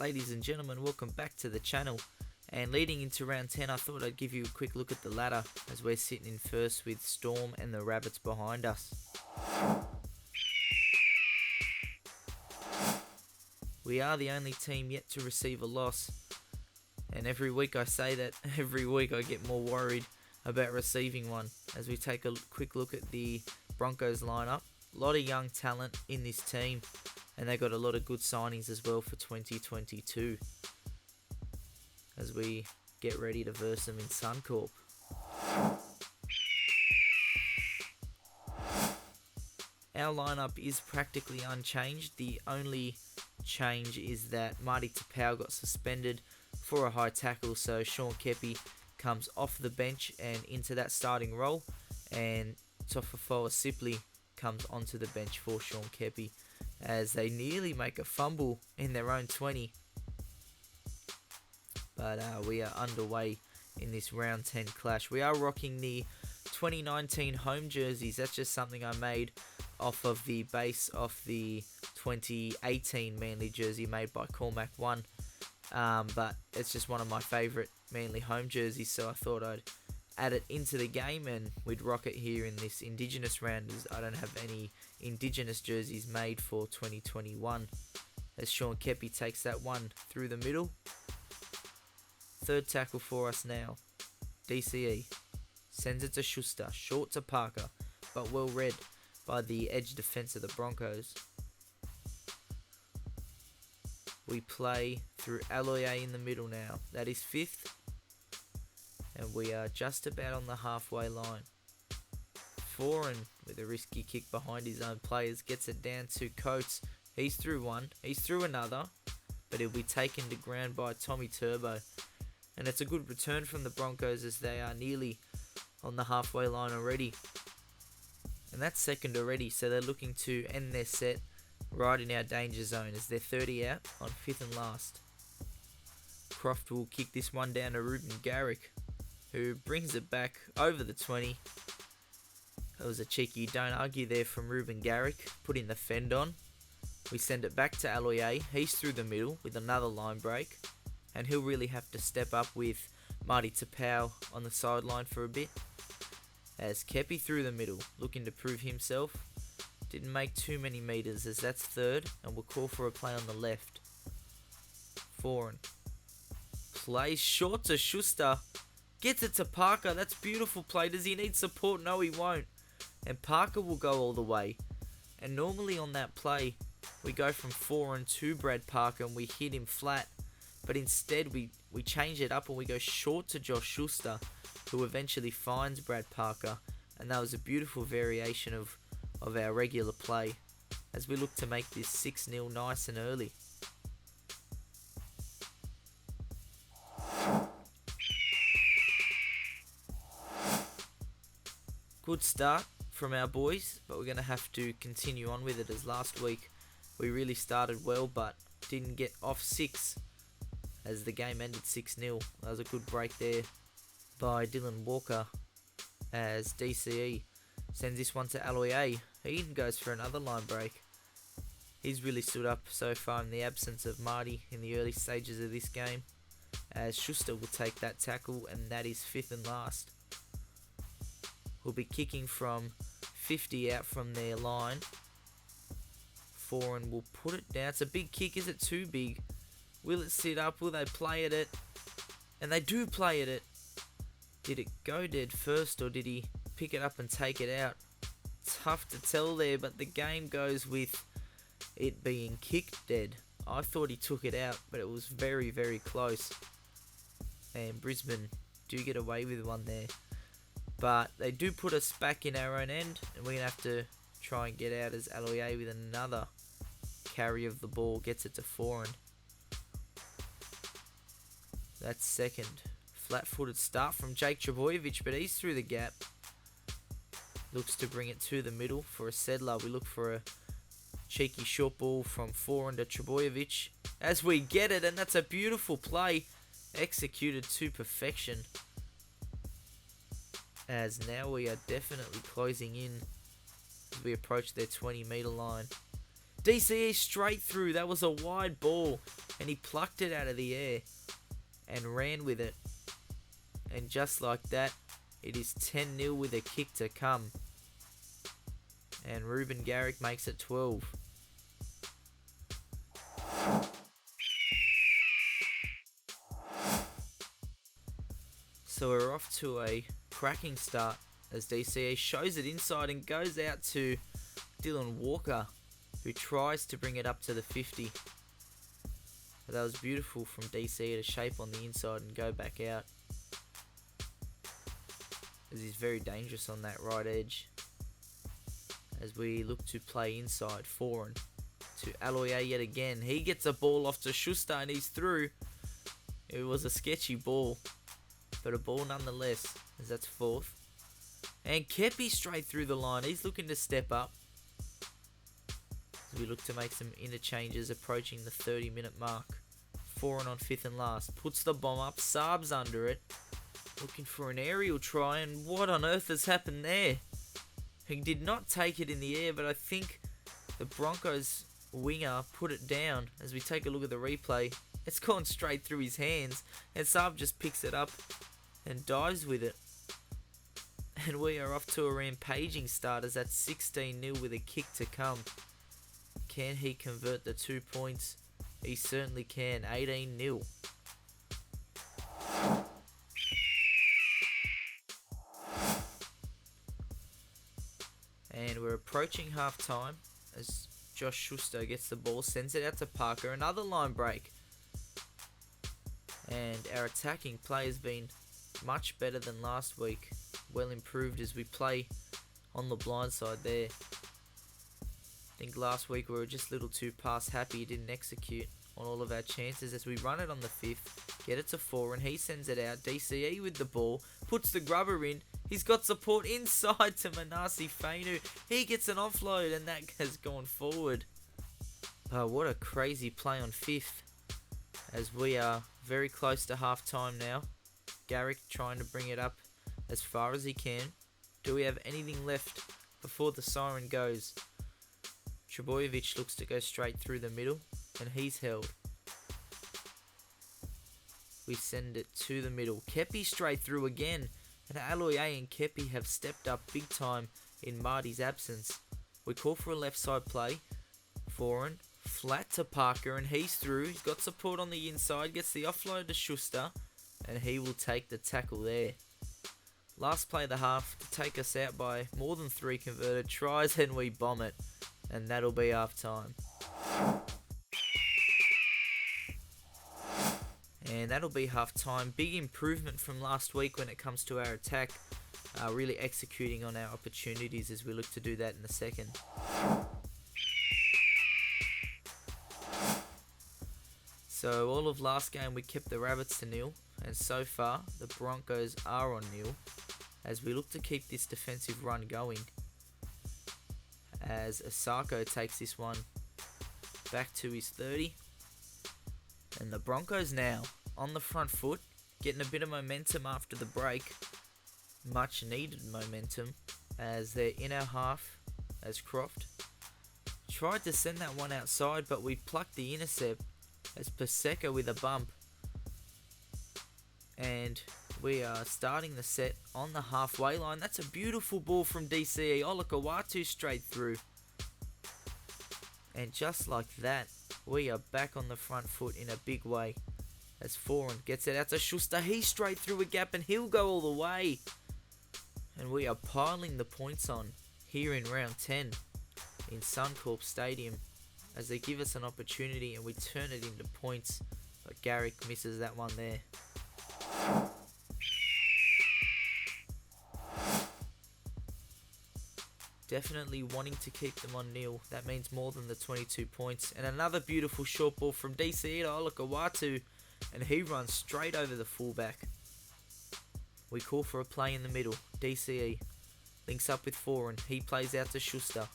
Ladies and gentlemen, welcome back to the channel. And leading into round 10, I thought I'd give you a quick look at the ladder as we're sitting in first with Storm and the Rabbits behind us. We are the only team yet to receive a loss, and every week I say that, every week I get more worried about receiving one. As we take a quick look at the Broncos lineup, a lot of young talent in this team, and they got a lot of good signings as well for 2022 as we get ready to verse them in Suncorp. Our lineup is practically unchanged. The only change is that Marty Tapau got suspended for a high tackle, so Sean Kepi comes off the bench and into that starting role, and Tofafoa Sipley comes onto the bench for Sean Kepi as they nearly make a fumble in their own 20. But we are underway in this round 10 clash. We are rocking the 2019 home jerseys. That's just something I made off of the base of the 2018 Manly jersey made by Cormac One. But it's just one of my favourite Manly home jerseys, so I thought I'd add it into the game and we'd rock it here in this Indigenous round, as I don't have any Indigenous jerseys made for 2021. As Sean Kepi takes that one through the middle. Third tackle for us now. DCE sends it to Schuster, short to Parker, but well read by the edge defence of the Broncos. We play through Aloye in the middle now. That is fifth. And we are just about on the halfway line. Foran, with a risky kick behind his own players, gets it down to Coates. He's through one. He's through another. But he'll be taken to ground by Tommy Turbo. And it's a good return from the Broncos as they are nearly on the halfway line already. And that's second already, so they're looking to end their set right in our danger zone as they're 30 out on fifth and last. Croft will kick this one down to Ruben Garrick, who brings it back over the 20. That was a cheeky don't argue there from Ruben Garrick, putting the fend on. We send it back to Aloye. He's through the middle with another line break, and he'll really have to step up with Marty Tapau on the sideline for a bit. As Kepi through the middle, looking to prove himself. Didn't make too many metres as that's third, and we'll call for a play on the left. Foran plays short to Schuster. Gets it to Parker. That's beautiful play. Does he need support? No, he won't. And Parker will go all the way. And normally on that play, we go from Foran to Brad Parker and we hit him flat. But instead, we change it up and we go short to Josh Schuster, who eventually finds Brad Parker. And that was a beautiful variation of our regular play as we look to make this 6-0 nice and early. Good start from our boys, but we're going to have to continue on with it as last week we really started well but didn't get off 6 as the game ended 6-0. That was a good break there by Dylan Walker as DCE sends this one to Aloye. He goes for another line break. He's really stood up so far in the absence of Marty in the early stages of this game, as Schuster will take that tackle, and that is fifth and last. We'll be kicking from 50 out from their line. Foran will put it down. It's a big kick. Is it too big? Will it sit up? Will they play at it? And they do play at it. Did it go dead first, or did he pick it up and take it out? Tough to tell there, but the game goes with it being kicked dead. I thought he took it out, but it was very, very close. And Brisbane do get away with one there. But they do put us back in our own end, and we're going to have to try and get out as Aloye with another carry of the ball. Gets it to Foran. That's second. Flat-footed start from Jake Trebojevic, but he's through the gap. Looks to bring it to the middle for a Sedler. We look for a cheeky short ball from Foran to Trebojevic as we get it, and that's a beautiful play executed to perfection. As now we are definitely closing in as we approach their 20 metre line. DCE straight through. That was a wide ball. And he plucked it out of the air and ran with it. And just like that, it is 10-0 with a kick to come. And Ruben Garrick makes it 12. So we're off to a cracking start as DCE shows it inside and goes out to Dylan Walker, who tries to bring it up to the 50. But that was beautiful from DCE to shape on the inside and go back out, as he's very dangerous on that right edge. As we look to play inside, foreign to Aloye yet again. He gets a ball off to Schuster and he's through. It was a sketchy ball, but a ball nonetheless, as that's fourth. And Kepi straight through the line. He's looking to step up as we look to make some interchanges approaching the 30-minute mark. Foreign on fifth and last. Puts the bomb up. Saab's under it. Looking for an aerial try, and what on earth has happened there? He did not take it in the air, but I think the Broncos winger put it down. As we take a look at the replay, it's gone straight through his hands, and Saab just picks it up and dives with it. And we are off to a rampaging start as that's 16-0 with a kick to come. Can he convert the 2 points? He certainly can. 18-0. And we're approaching half time as Josh Schuster gets the ball, sends it out to Parker. Another line break. And our attacking play has been much better than last week. Well improved as we play on the blind side there. I think last week we were just a little too pass happy, didn't execute on all of our chances as we run it on the fifth, get it to four, and he sends it out. DCE with the ball, puts the grubber in. He's got support inside to Manasi Fainu. He gets an offload and that has gone forward. Oh, what a crazy play on fifth as we are very close to half time now. Garrick trying to bring it up as far as he can. Do we have anything left before the siren goes? Trebojevic looks to go straight through the middle, and he's held. We send it to the middle. Kepi straight through again, and Aloye and Kepi have stepped up big time in Marty's absence. We call for a left side play. Foreign, flat to Parker, and he's through. He's got support on the inside, gets the offload to Schuster, and he will take the tackle there. Last play of the half to take us out by more than 3 converted tries, and we bomb it. And that'll be half time. And that'll be half time. Big improvement from last week when it comes to our attack. Really executing on our opportunities as we look to do that in the second. So all of last game we kept the Rabbits to 0. And so far the Broncos are on 0. As we look to keep this defensive run going. As Asako takes this one back to his 30. And the Broncos now on the front foot, getting a bit of momentum after the break. Much needed momentum as they're in our half as Croft tried to send that one outside, but we plucked the intercept as Paseka with a bump. And we are starting the set on the halfway line. That's a beautiful ball from DCE. Olakawatu straight through. And just like that, we are back on the front foot in a big way. As Foreign gets it out to Schuster. He's straight through a gap and he'll go all the way. And we are piling the points on here in round 10 in Suncorp Stadium. As they give us an opportunity and we turn it into points. But Garrick misses that one there. Definitely wanting to keep them on 0. That means more than the 22 points. And another beautiful short ball from DCE to Olakawatu. And he runs straight over the fullback. We call for a play in the middle. DCE links up with Foreign. He plays out to Schuster.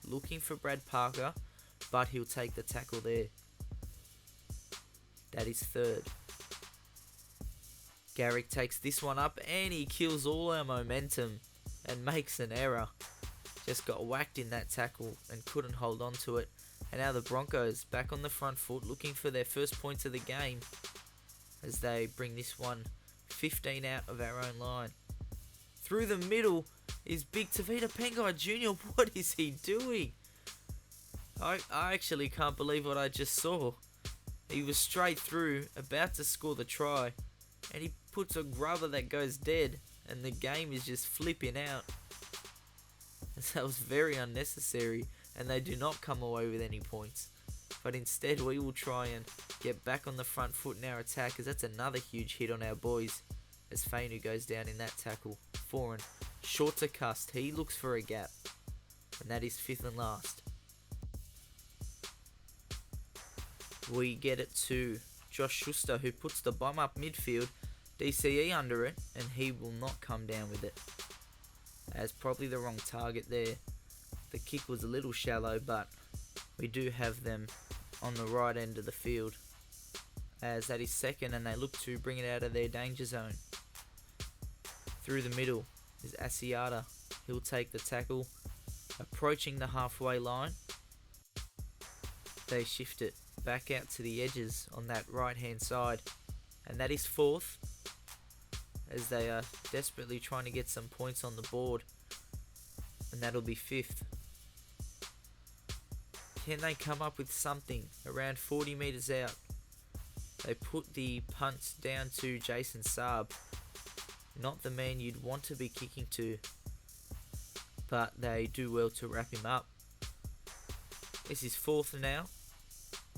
Looking for Brad Parker. But he'll take the tackle there. That is third. Garrick takes this one up and he kills all our momentum and makes an error. Just got whacked in that tackle and couldn't hold on to it. And now the Broncos back on the front foot looking for their first points of the game as they bring this one 15 out of our own line. Through the middle is Big Tavita Pengai Jr. What is he doing? I actually can't believe what I just saw. He was straight through, about to score the try, and he puts a grubber that goes dead, and the game is just flipping out. That was very unnecessary, and they do not come away with any points. But instead, we will try and get back on the front foot in our attack, as that's another huge hit on our boys, as Fainu goes down in that tackle. Foreign, short to Cust, he looks for a gap, and that is fifth and last. We get it to Josh Schuster, who puts the bomb up midfield, DCE under it, and he will not come down with it. As probably the wrong target there. The kick was a little shallow, but we do have them on the right end of the field, as that is second, and they look to bring it out of their danger zone. Through the middle is Asiata. He'll take the tackle, approaching the halfway line. They shift it back out to the edges on that right hand side, and that is fourth, as they are desperately trying to get some points on the board, and that'll be fifth. Can they come up with something around 40 metres out? They put the punts down to Jason Saab, not the man you'd want to be kicking to, but they do well to wrap him up. This is fourth now,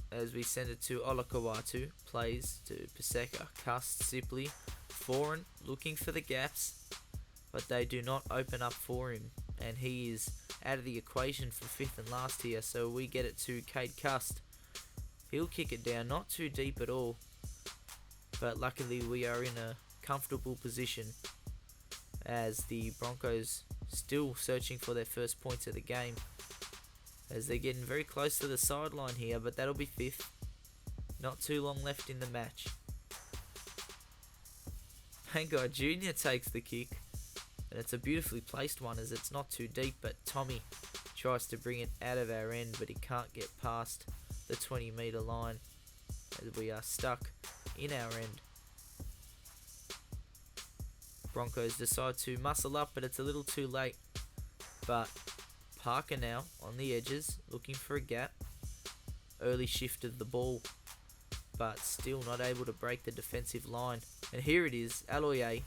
as we send it to Olakawatu, plays to Paseka, Cust, Sipley, Foreign, looking for the gaps, but they do not open up for him, and he is out of the equation for fifth and last here, so we get it to Cade Cust. He'll kick it down, not too deep at all, but luckily we are in a comfortable position, as the Broncos still searching for their first points of the game, as they're getting very close to the sideline here, but that'll be fifth. Not too long left in the match. Pangai Jr. takes the kick, and it's a beautifully placed one, as it's not too deep, but Tommy tries to bring it out of our end, but he can't get past the 20 metre line, as we are stuck in our end. Broncos decide to muscle up, but it's a little too late. But Parker now on the edges, looking for a gap. Early shift of the ball, but still not able to break the defensive line. And here it is, Aloye.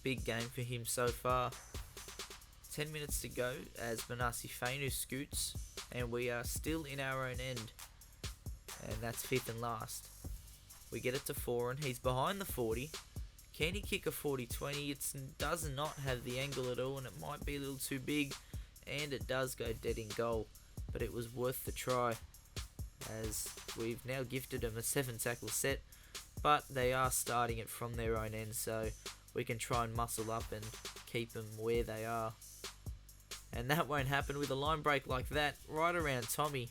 Big game for him so far. 10 minutes to go as Manasi Fainu scoots, and we are still in our own end. And that's fifth and last. We get it to Foreign. He's behind the 40. Can he kick a 40-20? It does not have the angle at all, and it might be a little too big, and it does go dead in goal, but it was worth the try, as we've now gifted them a 7-tackle set, but they are starting it from their own end, so we can try and muscle up and keep them where they are. And that won't happen with a line break like that, right around Tommy.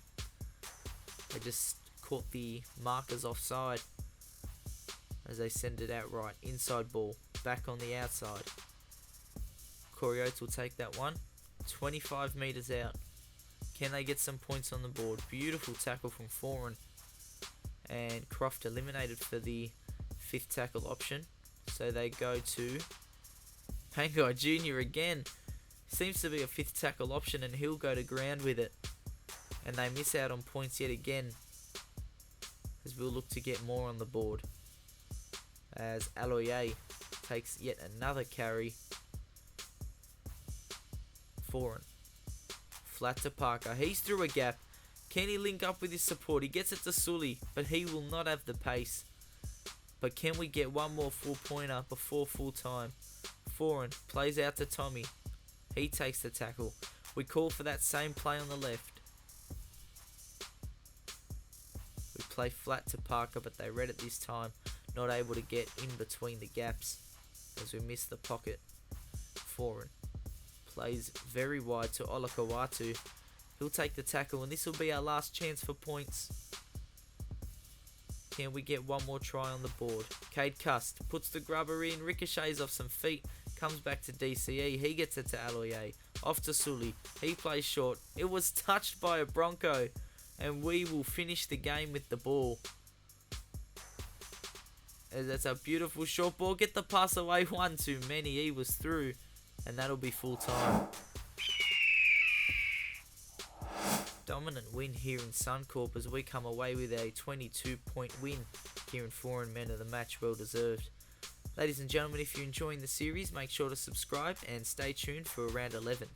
They just caught the markers offside, as they send it out right. Inside ball, back on the outside. Corey Oates will take that one. 25 metres out. Can they get some points on the board? Beautiful tackle from Foreign. And Croft eliminated for the 5th tackle option. So they go to Pangai Jr. again. Seems to be a 5th tackle option, and he'll go to ground with it. And they miss out on points yet again, as we'll look to get more on the board, as Aloye takes yet another carry. Foreign. Flat to Parker. He's through a gap. Can he link up with his support? He gets it to Sully, but he will not have the pace. But can we get one more full-pointer before full time? Foreign plays out to Tommy. He takes the tackle. We call for that same play on the left. We play flat to Parker, but they read it this time. Not able to get in between the gaps, as we miss the pocket. Foreign plays very wide to Olakawatu. He'll take the tackle, and this will be our last chance for points. Can we get one more try on the board? Cade Cust puts the grubber in, ricochets off some feet, comes back to DCE. He gets it to Aloye. Off to Sully. He plays short. It was touched by a Bronco. And we will finish the game with the ball. That's a beautiful short ball. Get the pass away. One too many. He was through. And that'll be full time. Dominant win here in Suncorp as we come away with a 22-point win here in Foreign Men of the Match. Well deserved. Ladies and gentlemen, if you're enjoying the series, make sure to subscribe and stay tuned for round 11.